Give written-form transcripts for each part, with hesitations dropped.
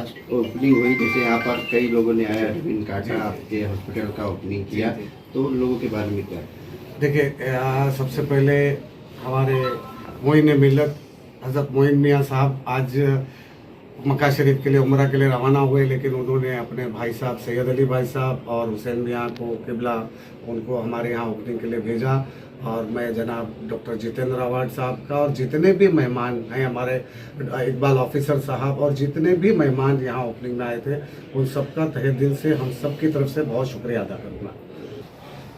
आज ओपनिंग हुई, जैसे यहाँ पर कई लोगों ने आया रिबन काटा, आपके हॉस्पिटल का ओपनिंग किया, तो लोगों के बारे में क्या? देखिए, सबसे पहले हमारे मोइन मिल्लत हज़रत मोइन मियाँ साहब आज मक्का शरीफ के लिए उम्रा के लिए रवाना हुए, लेकिन उन्होंने अपने भाई साहब सैयद अली भाई साहब और हुसैन मियाँ को किबला उनको हमारे यहाँ ओपनिंग के लिए भेजा। और मैं जनाब डॉक्टर जितेंद्र अवार्ड साहब का और जितने भी मेहमान हैं, हमारे इकबाल ऑफिसर साहब और जितने भी मेहमान यहाँ ओपनिंग में आए थे, उन सबका तहे दिल से हम सब की तरफ से बहुत शुक्रिया अदा करूँगा।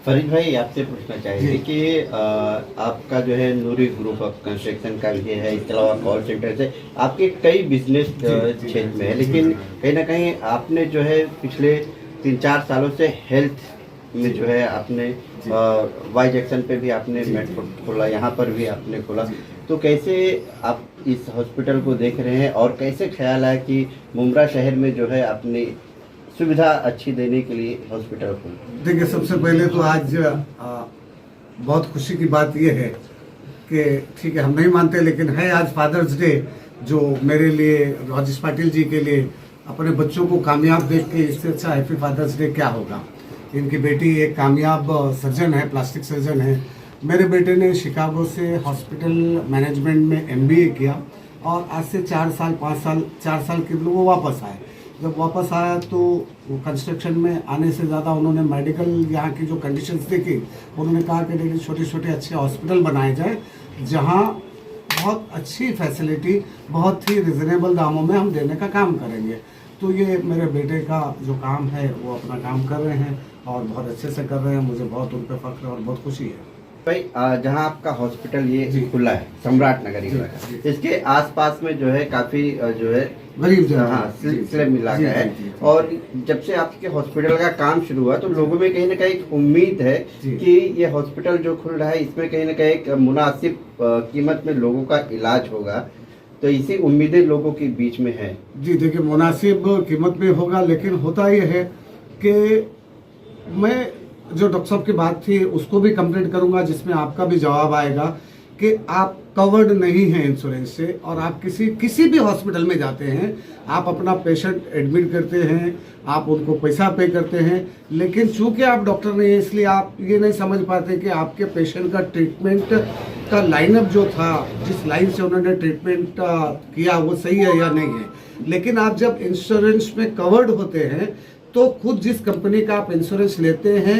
फरीद भाई, आपसे पूछना चाहिए कि आपका जो है नूरी ग्रुप ऑफ कंस्ट्रक्शन का भी है, इसके अलावा कॉल सेंटर से आपके कई बिजनेस क्षेत्र में है, लेकिन कहीं ना कहीं आपने जो है पिछले 3-4 सालों से हेल्थ में जो है आपने वाई जंक्शन पे भी आपने मेट्रो खोला, यहाँ पर भी आपने खोला, तो कैसे आप इस हॉस्पिटल को देख रहे हैं और कैसे ख्याल है कि मुमरा शहर में जो है आपने सुविधा अच्छी देने के लिए हॉस्पिटल खोला? देखिए, सबसे पहले तो आज बहुत खुशी की बात यह है कि ठीक है, हम नहीं मानते लेकिन है आज फादर्स डे, जो मेरे लिए राजेश पाटिल जी के लिए अपने बच्चों को कामयाब देख के इससे अच्छा हैप्पी फादर्स डे क्या होगा। इनकी बेटी एक कामयाब सर्जन है, प्लास्टिक सर्जन है। मेरे बेटे ने शिकागो से हॉस्पिटल मैनेजमेंट में MBA किया और आज से 4 साल के लिए वो वापस आए। जब वापस आया तो वो कंस्ट्रक्शन में आने से ज़्यादा उन्होंने मेडिकल यहाँ की जो कंडीशंस देखी, उन्होंने कहा कि डेली छोटे अच्छे हॉस्पिटल बनाए जाए जहाँ बहुत अच्छी फैसिलिटी बहुत ही रिजनेबल दामों में हम देने का काम करेंगे। तो ये मेरे बेटे का जो काम है वो अपना काम कर रहे हैं और बहुत अच्छे से कर रहे हैं। मुझे बहुत उन पर फख्र और बहुत खुशी है। भाई, जहाँ आपका हॉस्पिटल ये खुला है सम्राट नगर इलाका, इसके आसपास में जो है काफी जो है गरीब स्लम इलाका है, और जब से आपके हॉस्पिटल का काम शुरू हुआ तो लोगों में कहीं ना कहीं एक उम्मीद है कि ये हॉस्पिटल जो खुल रहा है इसमें कहीं ना कहीं एक मुनासिब कीमत में लोगों का इलाज होगा, तो इसी उम्मीदें लोगों के बीच में है। जी देखिए, मुनासिब कीमत में होगा, लेकिन होता ये है कि मैं जो डॉक्टर साहब की बात थी उसको भी कंप्लीट करूंगा, जिसमें आपका भी जवाब आएगा कि आप कवर्ड नहीं हैं इंश्योरेंस से, और आप किसी भी हॉस्पिटल में जाते हैं, आप अपना पेशेंट एडमिट करते हैं, आप उनको पैसा पे करते हैं, लेकिन चूंकि आप डॉक्टर नहीं हैं इसलिए आप ये नहीं समझ पाते कि आपके पेशेंट का ट्रीटमेंट का लाइनअप जो था, जिस लाइन से उन्होंने ट्रीटमेंट किया वो सही है या नहीं है। लेकिन आप जब इंश्योरेंस में कवर्ड होते हैं तो खुद जिस कंपनी का आप इंश्योरेंस लेते हैं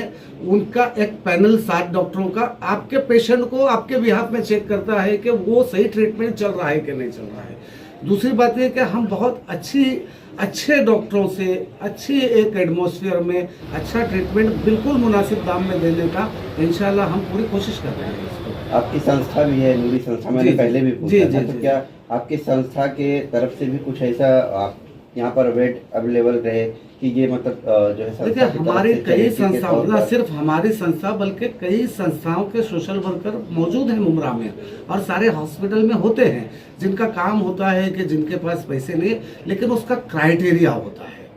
उनका एक पैनल 7 डॉक्टरों का आपके पेशेंट को आपके बिहाफ में चेक करता है कि वो सही ट्रीटमेंट चल रहा है कि नहीं चल रहा है। दूसरी बात यह कि हम बहुत अच्छे डॉक्टरों से अच्छी एक एटमॉस्फेयर में अच्छा ट्रीटमेंट बिल्कुल मुनासिब दाम में देने का इंशाल्लाह हम पूरी कोशिश कर रहे हैं। इसको आपकी संस्था भी है, नूरी संस्था, मैंने पहले भी पूछा था, तो क्या आपकी संस्था के तरफ से भी कुछ ऐसा आप यहाँ पर बेड अवेलेबल रहे कि ये मतलब जो है? देखिए, हमारी कई संस्थाओं, न सिर्फ हमारी संस्था बल्कि कई संस्थाओं के सोशल वर्कर मौजूद हैं मुमरा में, और सारे हॉस्पिटल में होते हैं, जिनका काम होता है कि जिनके पास पैसे नहीं, लेकिन उसका क्राइटेरिया होता है।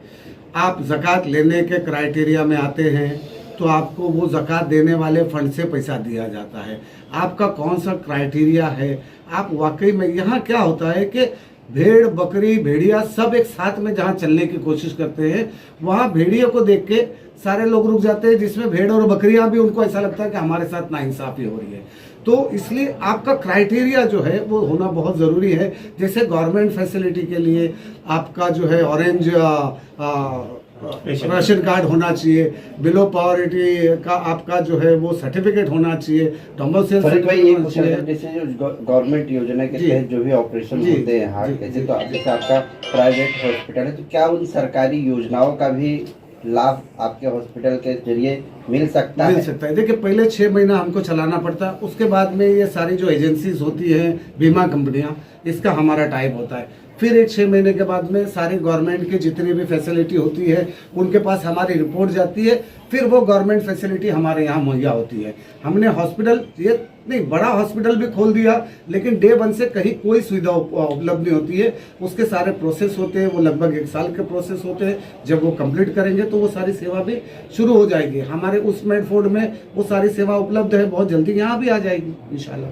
आप ज़कात लेने के क्राइटेरिया में आते हैं तो आपको वो ज़कात देने वाले फंड से पैसा दिया जाता है। आपका कौन सा क्राइटेरिया है, आप वाकई में, यहाँ क्या होता है कि भेड़ बकरी भेड़िया सब एक साथ में जहाँ चलने की कोशिश करते हैं, वहाँ भेड़ियों को देख के सारे लोग रुक जाते हैं, जिसमें भेड़ और बकरियां भी, उनको ऐसा लगता है कि हमारे साथ नाइंसाफी हो रही है। तो इसलिए आपका क्राइटेरिया जो है वो होना बहुत ज़रूरी है। जैसे गवर्नमेंट फैसिलिटी के लिए आपका जो है ऑरेंज राशन कार्ड होना चाहिए, बिलो पॉवर्टी का आपका जो है वो सर्टिफिकेट होना चाहिए, डोमिसाइल सर्टिफिकेट होना चाहिए। जैसे जो गवर्नमेंट योजना के तहत जो भी ऑपरेशन होते हैं हार्ट के, तो जैसे आपका प्राइवेट हॉस्पिटल है, तो क्या उन सरकारी योजनाओं का भी लाभ आपके हॉस्पिटल के जरिए मिल सकता है? देखिए, पहले 6 महीना हमको चलाना पड़ता है, उसके बाद में ये सारी जो एजेंसीज होती हैं, बीमा कंपनियां, इसका हमारा टाइप होता है। फिर एक 6 महीने के बाद में सारी गवर्नमेंट की जितनी भी फैसिलिटी होती है उनके पास हमारी रिपोर्ट जाती है, फिर वो गवर्नमेंट फैसिलिटी हमारे यहाँ मुहैया होती है। हमने हॉस्पिटल ये नहीं बड़ा हॉस्पिटल भी खोल दिया, लेकिन डे 1 से कहीं कोई सुविधा उपलब्ध नहीं होती है। उसके सारे प्रोसेस होते हैं, वो लगभग 1 साल के प्रोसेस होते हैं। जब वो कंप्लीट करेंगे तो वो सारी सेवा भी शुरू हो जाएगी। हमारे उस मेडफोर्ड में वो सारी सेवा उपलब्ध है, बहुत जल्दी यहाँ भी आ जाएगी इंशाल्लाह।